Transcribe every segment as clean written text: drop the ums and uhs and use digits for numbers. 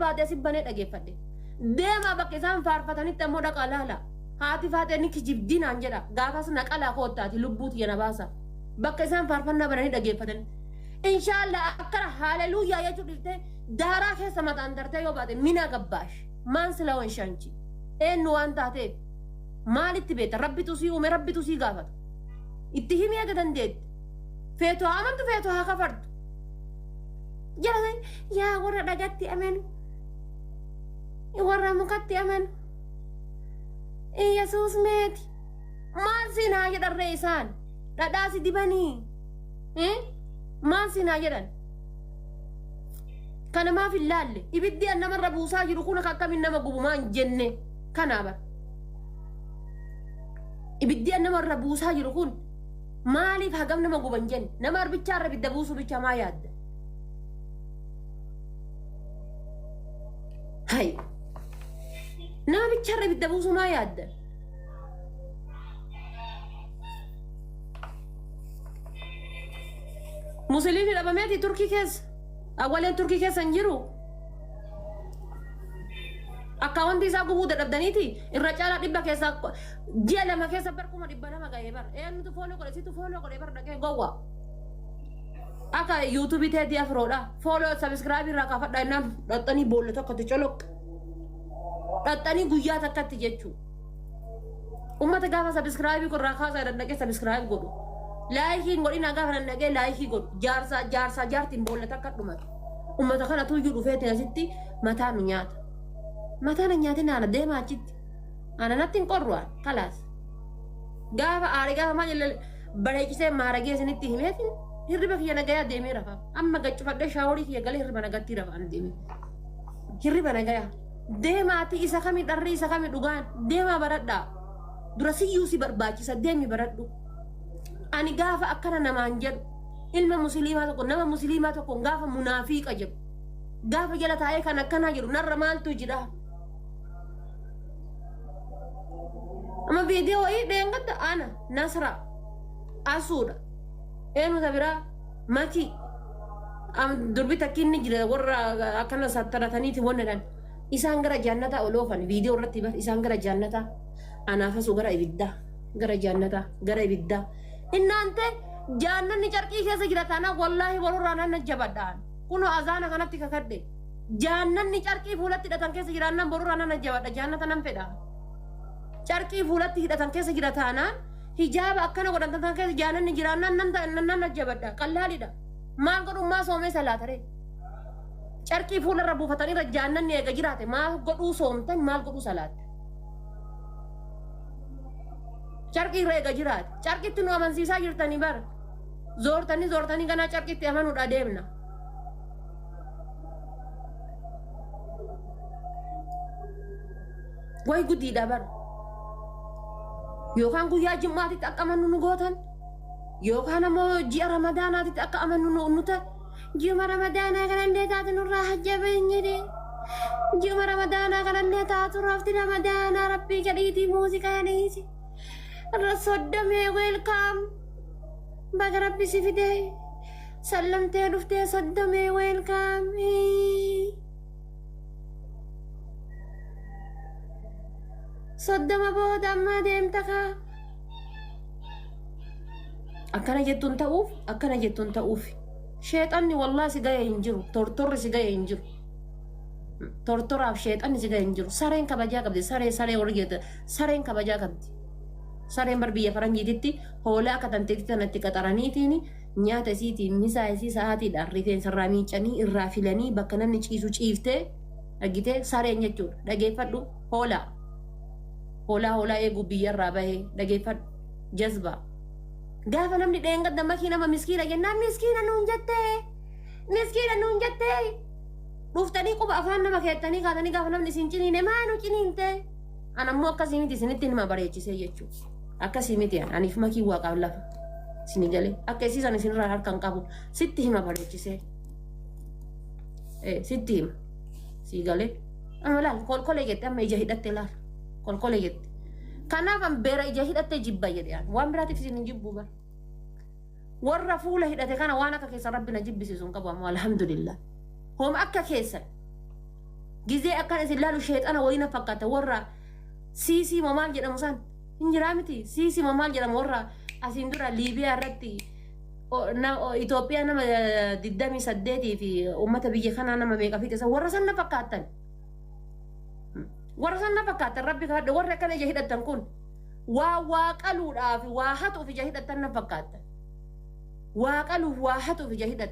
barbaade sibbane dhageeffadhe deema bakka isaan faarfatanitti ammoo dhaqa laala haati faatee ni kijibdinaan jedha gaafas naqalaa koottaati lubbuuti yana baasa bakka isaan faarfannaa bananii dhageeffatan inshallah akkana haleluuyaa jechuu dhiftee daaraa keessa mataan dartee yoo baate mina gabbaash maan sila wanshanchi eenyu waan taateef maalitti beeta rabbitu sii uume rabbitu sii gaafata itti himee aga dandeetti feetu amantu feetu haa kafartu jala yaa warra dhagatti amanu warra mukatti amanu Yesus meeti maal sinaa jedharree isaan dhadhaasi dibanii maal sinaa jedhan kana maaf hin laalle ibiddi an namarra buusaa jiru kun akkamiin nama gubumaa hin jenne kanaa bara ibiddi an namarra buusaa jiru kun maaliif hagam nama guban jenne nama arbichaarra ibidda buusu bicha maa yaadda hay nama bicharra ibidda buusu maa yaadda musliimni dhabameeti turkii keessa awwaleen turkii keessa hin jiru akka wanti isaa gubuu dadhabdaniiti irra caalaa dhibba keessa ji'a lama keessa barkuma dhibba lama ga'ee bar eenyutu fooloo godhe situ fooloo godhe bar dhaqee gowwa akka yuutuubii teetii afroodha fooloo sabiskiraayib irraa kaafadha innaan dhaxxanii boolla tokkotti coloq dhaxxanii guyyaa takkatti jechuu ummata gaafa sabiskiraayibii irraa kaasaa dandaqee sabiskiraayib godhu laayikiin godhina gaafa dandaqee laayikii godhu jaartiin boolla takka dhumatu ummata kana tuyyuu dhufeetiin asitti mataa nu nyaata mataa na nyaatin ana deema achitti ana nattiin qorru'an kalaas gaafa aarii gaafa maal bareechisee maaragee isinitti himeetiin hirriba kiyya nagayaa deemee rafa amma gaccufadhee shaaworii kiyya galee hirriba nagattii rafa ana deemee hirriba nagayaa deemaati isa kami dharri isa kami dhugaan deemaa baradhaa dura siyyuu si barbaachisa deemi baradhu ani gaafa akkana namaan jedhu ilma musliimaa tokko nama musliimaa tokko gaafa munaafiqa jedhu gaafa jala taa'ee kan akkana jedhu narra maaltu jira ama video hii deengadda ana nasra asuudha eenyu tabiraa maki durbi takkinni jira warra akkana sattarataniiti wonnedan isaan gara jannata oloofan video irratti bar isaan gara jannata anaafasu gara ibidda gara jannata gara ibidda innante jannanni carqii keessa jira taana wallahi warra nan jabadhaan kuno azana kanatti kakadde jannanni carqii fuulatti hidhatan keessa jiraannan borura nan jabadha jannata nan fedha carqii fuulatti hidhatan keessa jira taana hijaaba akkana godhatan keessa jannanni jiraannan nan jabadha qallaalidha maal godhummaa soomee salaatare carqii fuularra buufatanii jannanni eega jiraate maal godhuu soomtan maal godhuu salaatte carqii reega jiraate carqitti nu amansiisaa jirtanii bar zoortanii ganaa carqitti amanuudha deemna way guddiidha bar yookaan guyyaa jimmaatitti akka amannu nu gootan yookaan ammoo ji'a ramadaanaatitti akka amannu nu ta'e ji'a ramadaanaa kanallee taatu nurraa hajjaban jedhe ji'a ramadaanaa kanallee taatu rafti ramadaanaa rabbii gadhiitii muuziqaa dhiisi صدمي ويلكم بقى ربي سفدي سلمتي رفتي صدمي ويلكم صدم بود أما ديمتك أكنا جتون تأوف أكنا جتون تأوف شيطاني والله سجاي ينجرو تورتور سجاي ينجرو تورتور أو شيطاني سجاي ينجرو سارين كبجا كبدي سارين ورجيت سارين كبجا كبدي sareen barbiyya faranjiititti hoolaa akka tanteetti tanatti qaxaraniitiin nyaata isiitiin misaa isii sa'aatiidhaan rifeensarraa miicanii irraa filanii bakka namni ciisu ciiftee dhagitee sareen jechuudha dhageeffadhu hoolaa eeguu biyyarraa bahee dhageeffadhu jazbaa gaafa namni dheengadda makii nama miskiina jennaan miskiina nuun jettee dhuftanii quba afaan nama keettanii kaatanii gaafa namni isin ciniine maanu ciniinte anammoo akkasii miti isinitti nima bareechisee jechuudha akkasii miti aniif makii waaqaaf lafa isin galee akka isiisan isinirraa harkaan qabu sitti hima bareechisee sitti hima sii galee laal kolkolee jette amma ija hidhatte laal kolkolee jette kanaaf an beera ija hidhatte jibba jedhe waan biraatiif isin hin jibbu bara warra fuula hidhate kana waan akka keessa rabbi na jibbisiisu hin qabu ammoo alhamdulillah hooma akka keessan جزء أكان إسلالو شيطان وين فكرت ورا سيسي ممال جدا مسان إنجرامتي سيسي ممال جدا ورا أسيندورا ليبيا رتي إثيوبيا نما ددامي سديتي في أمة بيجي خنا نما ميكا في تسا ورا سنة فكاتن ورا سنة فكاتن ربي كهاد ورا كان جهيدة تنكون وقالوا في واحد في جهيدة تنفكاتن وقالوا واحد في جهيدة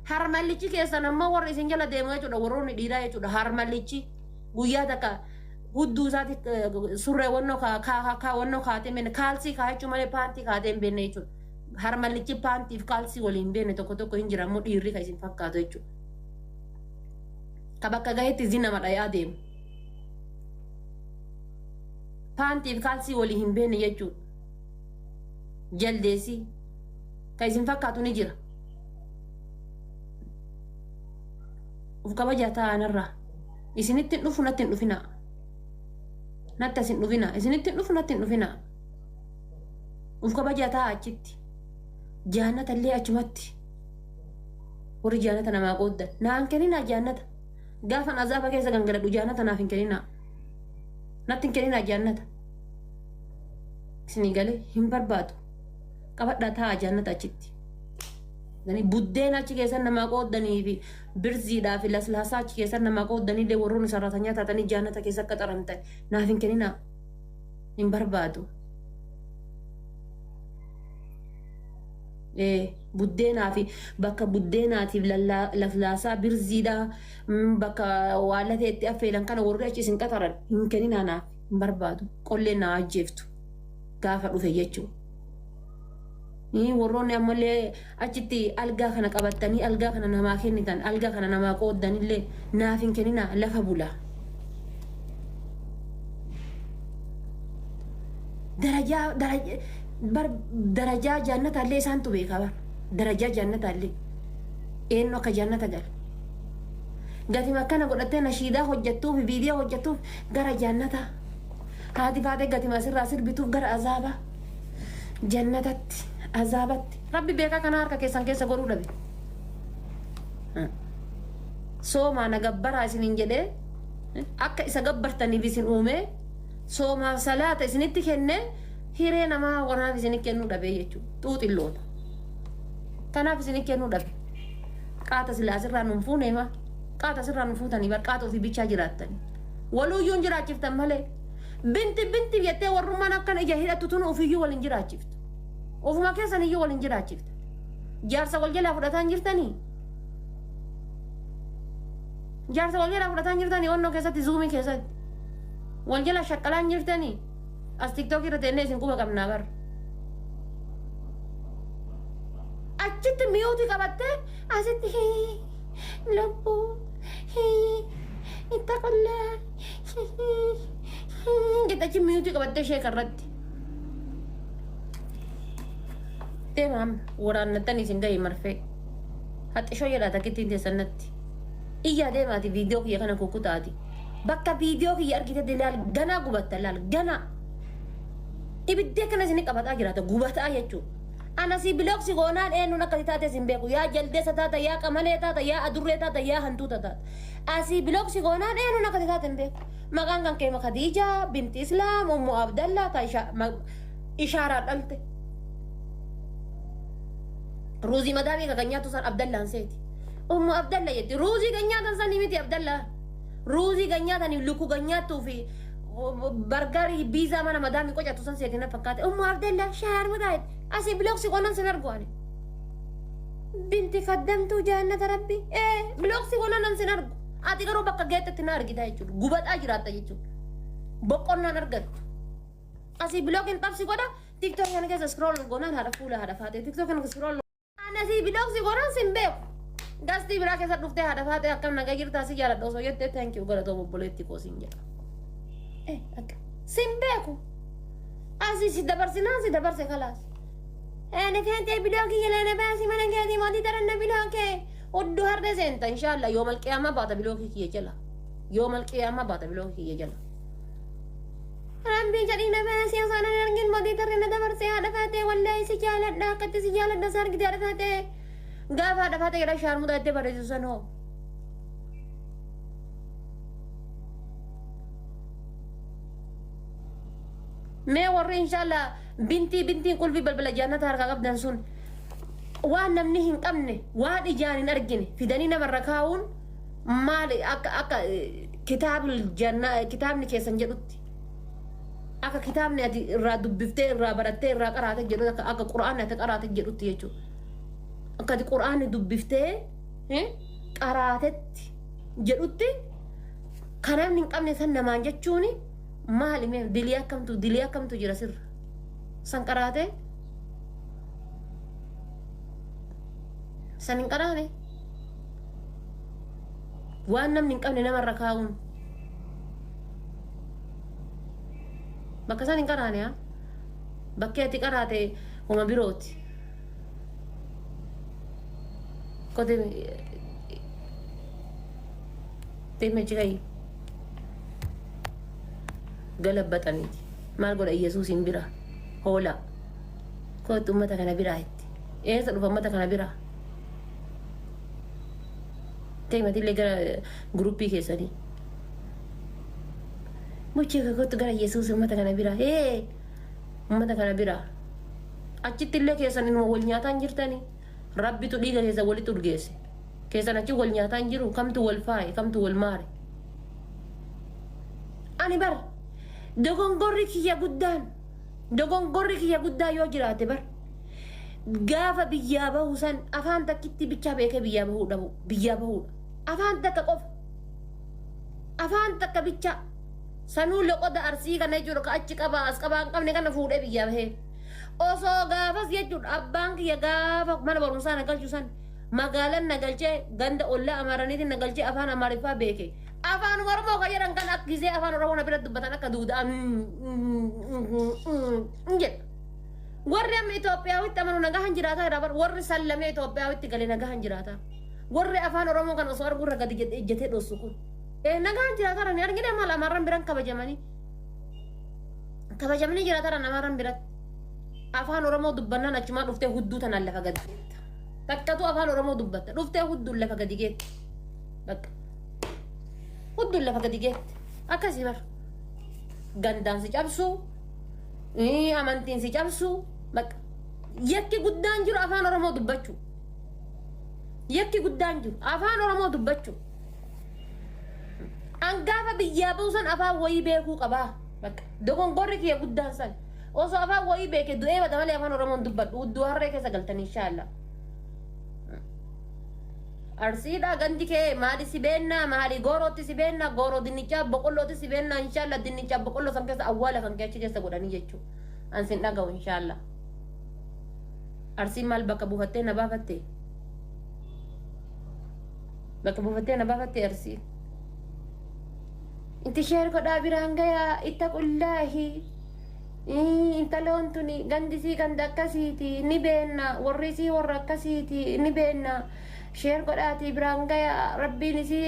harmalichi keessa nama warri isin jala deemaa jechuudha warroonni dhiiraa jechuudha harmalichi guyyaa takka hudduu isaati surree wannoo wannoo kaatee menne kaalsii kaa'achuu malee paantii kaatee hin beekne jechuudha harmalichi paantiif kaalsii waliin beekne tokko tokko hin jira immoo dhiirri kan isin fakkaatu jechuudha ka bakka gaheetti isin nama dhayaa deemu paantiif kaalsii waliin hin beekne jechuudha jaldeesii kan isin fakkaatu ni jira. Ufkaba jata anarra isinitti dhufu natti dhufina natta sin dhufina isinitti dhufu natti dhufina ufkaba jata achitti jannata illee achumatti warri jannata namaa qooddan naan kenina jannata gaafa azaaba keessa gangaladhu jannata naaf hin kenina natti hin kenina jannata isinii galee hin barbaadu qabadhaa taa jannata achitti dani buddeen achi keessa namaa qooddanii fi birziidhaa fi laslaasaa achi keessa namaa qooddanii illee warroonni sarratanyaa taatanii jannata keessa akka xaramtan naaf hin kenina hin barbaadu. Buddeenaa fi bakka buddeenaatiif laslaasaa birziidhaa bakka waan lateetti affeelan kana warri achi isin qaxaran hin kenina naaf hin barbaadu qolleen naa ajjeeftu gaafa dhufe jechuudha. Warroonni ammallee achitti algaa kana qabatanii algaa kana namaa kennitan algaa kana namaa qooddanillee naaf hin kennina lafa bulaa. Darajaa jannataallee isaantu beeka bar darajaa jannataallee eenyu akka jannata gala. Gatima akkana godhattee nashiidaa hojjettuuf viidiyoo hojjettuuf gara jannata haati faatee gatima asirraa sirbituuf gara azaaba jannatatti. Azabatti rabbi beeka kana harka keessan keessa godhuu dhabe soomaa na gabbaraa isiniin jedhee akka isa gabbartaniif isin uume soomaaf salaata isinitti kenne hiree namaa wanaaf isinii kennuu dhabe jechuudha xuuxilloota kanaaf isinii kennuu dhabe qaata silaa sirraa nuun fuuneema qaata sirraa nuun fuutanii bar qaata ofii bichaa jiraattanii waluuyyuun jiraachiftan malee binti jettee warrummaan akkana ija hidhattu tun ofiiyyuu waliin jiraachiftu. Ofuma keessan iyyuu waliin jiraachifta. Jaarsa wal jalaa fudhataan jirtanii. Jaarsa wal jalaa fudhataan jirtanii onnoo keessatti zuumii keessatti. Wal jalaa shaqqalaan jirtanii. As tiktookii irra teennee isin quba qabnaa bar. Achitti miyuutii qabattee asitti lubbuu itti qollee jettachi miyuutii qabattee ishee karratti. Teemam waraannattan isin gahee marfee haxishoo jedhaa takkittiin teessannatti iyyaa deemaati viidiyoo kiyya kana kukkutaati bakka viidiyoo kiyya argite laal ganaa gubatta laal ganaa ibiddee kana isin qabataa jiraata gubataa jechuudha. Anasii bilooksi goonaan eenyuun akkati taate isin beeku yaa jaldeessa taata yaa qamalee taata yaa adurree taata yaa hantuuta taata asii bilooksi goonaan eenyuun akkati taate hin beeku maqaan kan keema Khadiijaa binti Islaam Ummu Abdallaa ta ishaaraa dhalte. Ruuzi madaamii ka nyaatu san Abdallaan seeti. Ummu Abdalla jetti ruuzi kan nyaatan sanii miti Abdalla. Ruuzi kan nyaatanii luku kan nyaatuu fi bargarii biizaa mana madaamii qocatu san seeti na fakkaate. Ummu Abdalla shaar madaa'et asii bilooksi qonan sin arguani. Binti kaddamtuu jaannata rabbi. Bilooksi qonan sin argu. Ati garuu bakka geettatti na argita jechuudha. Gubataa jiraatta jechuudha. Boqqonnaan argattu. Asii bilookiin qabsi godha. TikTok kana keessa scroll goonaan haadha fuula haadha faatee TikTok kana scroll. Anasii bilooksi goonaan sin beeku. Gastii biraa keessa dhuftee haadha faatee akkam nagaa jirtaa si jaaladha osoo jettee thank you galatoo obboleetti koo sin jedha. Akka sin beeku. Asii si dabarsinaan si dabarse kalaas. Ani keentee bilooki jala baasi mana keetii mootii taranna bilookee. Oddu harde seenta inshallah yoom alqiyaama baata bilooki kiyya jala. Yoom alqiyaama baata bilooki kiyya jala. Rabbi jadi na baasi asaan argin mootii taranna dabarse haadha faatee wallahi si jaaladha akkatti si jaaladha sargite haadha faatee. Gaafa haadha faatee jedha shaarmuudha itti bareechisu san hoo. ما وري إن شاء الله بنتي كل في بلبل جانة هرقا قبضان سون وانا منهن قمني وادي جاني نرجني في دنينا مركاون مالي أكا كتاب الجنة كتابني كيسان جدوتي أكا كتابني أدي را دبفتي را برتي را قراتك جدوتي أكا قرآن أتقراتك جدوتي يجو أكا دي قرآن دبفتي قراتك جدوتي كنام نقمني سنة ما جتشوني مالي مين دليا كم تو جراسر سنقراته سنقراني وانا من قبل نمر ركاون بكا سنقراني ها بكيتي قراتي وما بيروتي كده تيمي جاي قلبتني ما أقول أي يسوس برا هو لا كنت أمتك أنا برا هتي إيه سألوا أمتك أنا برا تيما تيلي قرا جروبي كيساني مجھے كنت قرا يسوس أمتك أنا برا إيه أمتك أنا برا أجت تيلي كيساني نو ولنياتان جرتاني ربي تلقى كيسا ولي تلقيسي كيسانا تي ولنياتان جرو كم تو والفاي كم تو والماري أنا بر dogongorri kiyya guddaa yoo jiraate bar gaafa biyyaa bahu san afaan takkitti bicha beeke biyyaa bahuudha afaan takka qofa afaan takka bicha sanuu loqoda arsii kana jechuudha ka achi qaba as qabaa hin qabne kana fuudhee biyyaa bahee osoo gaafas jechuudha abbaan kiyya gaafa mana barumsaa nagalchu san magaalaan nagalchee ganda ollaa amaaraniitiin nagalchee afaan amaariffaa beeke afaan oromoo kan jedhan kan akkisee afaan oromoo na bira dubbatan akka duudaa jedha warri amma Itoophiyaawwitti amanu nagahan jiraataa jedha bar warri sallamee Itoophiyaawwitti galee nagahan jiraataa warri afaan oromoo kan osoo arguurra gadi ejjetee dhoossu kun nagahan jiraataa ni argina maal amarran biran kabajamanii jiraataa amarran biratti afaan oromoo dubbannaan achumaa dhuftee hudduu tanaan lafa gadi takkatu afaan oromoo dubbatta dhuftee hudduun lafa gadi geette bakka hudduun lafa gadi geette akkasii bar gandaan si cabsu amantiin si cabsu bakka yakki guddaan jiru afaan oromoo dubbachuu yakki guddaan jiru afaan oromoo dubbachuu an gaafa biyyaa buusan afaan wayii beekuu qabaa bakka dogongorri kiyya guddaan san osoo afaan wayii beeke du'ee bada malee afaan oromoon dubbadhu hudduu harree keessa galtanii inshaallah arsiidha gandi kee maali si beennaa maali goorootti si beennaa gooroo dinnichaa boqqollootti si beennaa inshaallah dinnichaa boqqolloo san keessa awwaala kan keessa keessa godhanii jechuu an sin dhaga'u inshaallah arsiin maal bakka buufattee na baafattee arsii inti sheer godhaa biraan gayaa itta qullaahi intaloon tuni gandisii ganda akkasiiti ni beenna warrisii warra akkasiiti ni beenna sheer godhaati biraan gayaa rabbiin isii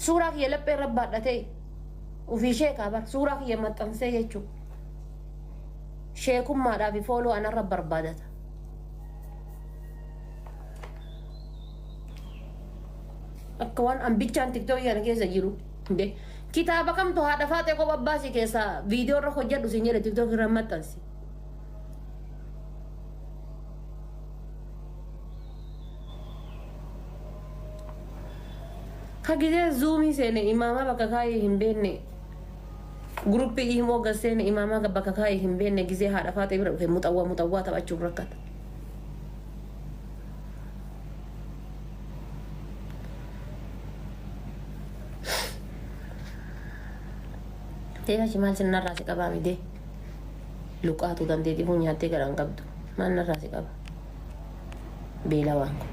suuraa kiyya laphee rabbaadhatee ufii sheekaa bar suuraa kiyya maxxansee jechuu sheekummaadhaa fi fooloo anarra barbaadata akka waan ambichaan tiktookii kana keessa jiru kitaaba kamtu haadha faatee kopha abbaasii keessa viidiyoo irra hojjedhu siin jedhe tiktookii irra maxxansi kagizee zuumii seene imaamaa bakka kaayee hin beenne gruppii himoo gaseene imaamaa bakka kaayee hin beenne gizee haadha faatee bira dhufe muxawwaa taphachuuf rakkata teeha maal sin narraa si qabaa midee luqaatu dandeetii kun nyaattee garan qabdu maal narraa si qaba beela waan kun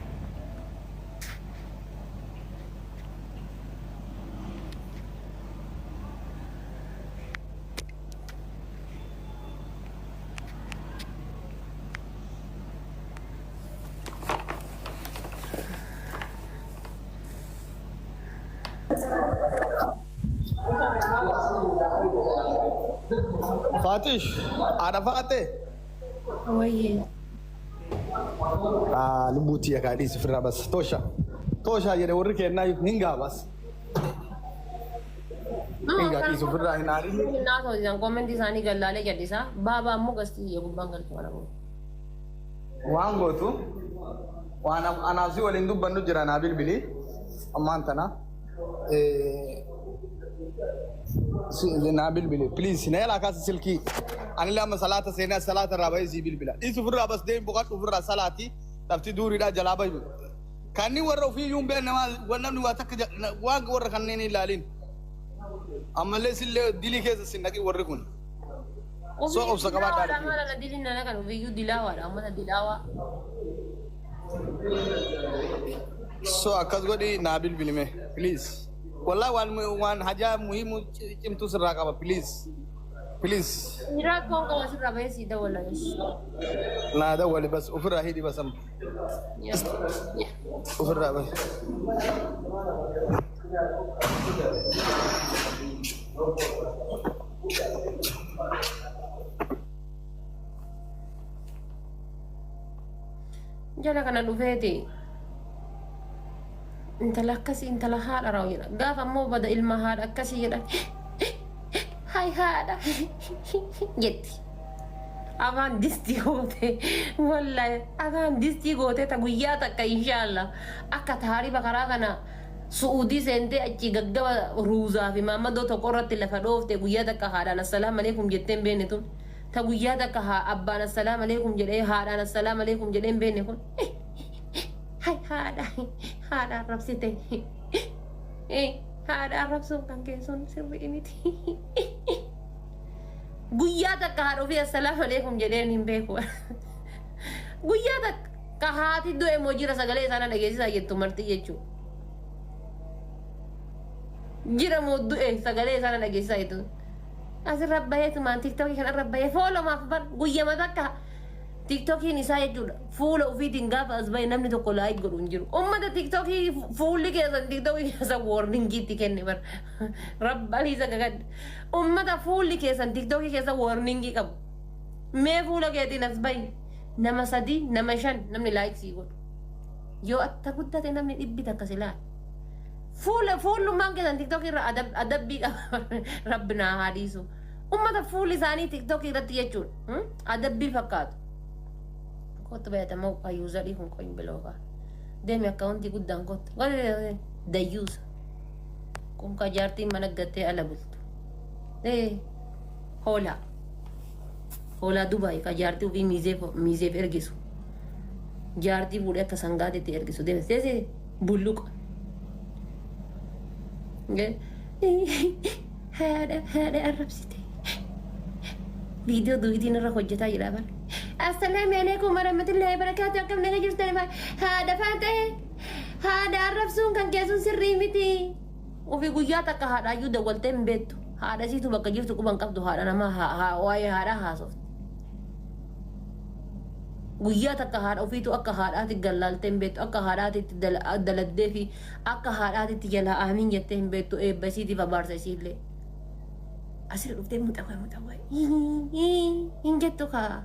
Fatish, ada Fatih. wayye Lubuti ya kadi sifra bas. Tosha. Tosha jadi warri kenna hinga bas. Inga isu firra hinari. Naa ta'u isaan koomenti isaanii gallaalee jallisaa baabaa immoo gastii gubbaan galchuu mana bu'u. Waan gootu waan anaaf si waliin dubbannu jira naa bilbili ammaan tana. Naa bilbili please na yala kaasa silkii ani lama salaata seenaa salaata irraa bahee si bilbila. Isu firraa bas deemu boqodhu firraa salaati lafti duuriidhaa jalaa bahu. Kanni warra ofii yuun bee nama namni waa takka waan warra kanneen ilaalin. Ammallee sillee dilii keessa sin dhaqi warri kun. So obsa qabaadhaa dha. Mala na dilin na kan ofiiyyuu dilaawaadha amma na dilaawaa. So akkas godhi naa bilbilime please. Wallahi waan hajaa muhimu cimtuu sirraa qaba please. Please. Miraa koon qaba sirraa bahee sii dawwala. Naa dawwali bas ofirraa hidhi basam. Ofirraa bas. Jala kana dhufeeti. Intala akkasii intala haadha raawwu jedha. Gaafa ammoo bada ilma haadha akkasii jedhan. Hai haadha jetti. Afaan distii goote wallahi afaan distii goote ta guyyaa takka inshallah akka taarifa karaa kana Suudii seentee achi gaggaba ruuzaa fi maammadoo tokko irratti lafa dhoofte guyyaa takka haadhaan assalaamu alaikum jetteen beekne tun ta guyyaa takka abbaan assalaamu alaikum jedhee haadhaan assalaamu alaikum jedheen beekne kun hai haadha arrabsite haadha arrabsuun kan keessuun sirrii miti. Guyyaa takka haadha ofii assalaamu alaikum jedheen hin beeku. Guyyaa takka haati du'e moo jira sagalee isaanii dhageessisaa jettu marti jechuudha. Jira moo du'e sagalee isaanii dhageessisaa jettu. Asirra baheetumaan tiktokii kanarra bahee foolomaaf bar guyyama takka tiktokiin isaa jechuudha. Fuula ofiitiin gaafa as bahe namni tokko laayik godhu hin jiru. Uummata tiktokii fuulli keessan tiktokii keessa warningiitti kenne bar rabbaan isa gagadda. Uummata fuulli keessan tiktokii keessa warningii qabu. Mee fuula keetiin as bahi nama 3 nama 5 namni laayik sii godhu. Yoo atta guddate namni 100 takka si laala. Fuulummaan keessan tiktokii irra adabbii qaba rabbi naa haadhiisu. Uummata fuulli isaanii tiktokii irratti jechuudha. Adabbii fakkaatu. Kottu bayatamoo fayyuusadhii kun qoyin biloogaa. Deemi akkaawuntii guddaan kottu. Dayyuusa. Kun ka jaartiin mana gattee ala bultu. Hoolaa. Hoolaa Dubaay ka jaartii ofii miizeef ergisu. Jaartii fuudhee akka sangaatitti ergisu. Deemsee bulluqa. Haadha arrabsite. Viidiyoo duwitiin irra hojjetaa jira bara. Assalaamu alaikum warahmatullahi wabarakatuh. Akkam naga jirtan haadha faatee haadha arrabsuun kan keessuun sirrii miti. Ofii guyyaa takka haadhaayyuu dawwaltee hin beektu. Haadha siitu bakka jirtu quban qabdu haadha namaa waa'ee haadhaa haasofte. Guyyaa takka haadha ofiitu akka haadhaatti gallaaltee hin beektu akka haadhaatti daladdee fi akka haadhaatti jala aamiin jettee hin beektu eebbasiitiif abaarsa isiillee. Asirra dhuftee muxawaa hin jettu kaa.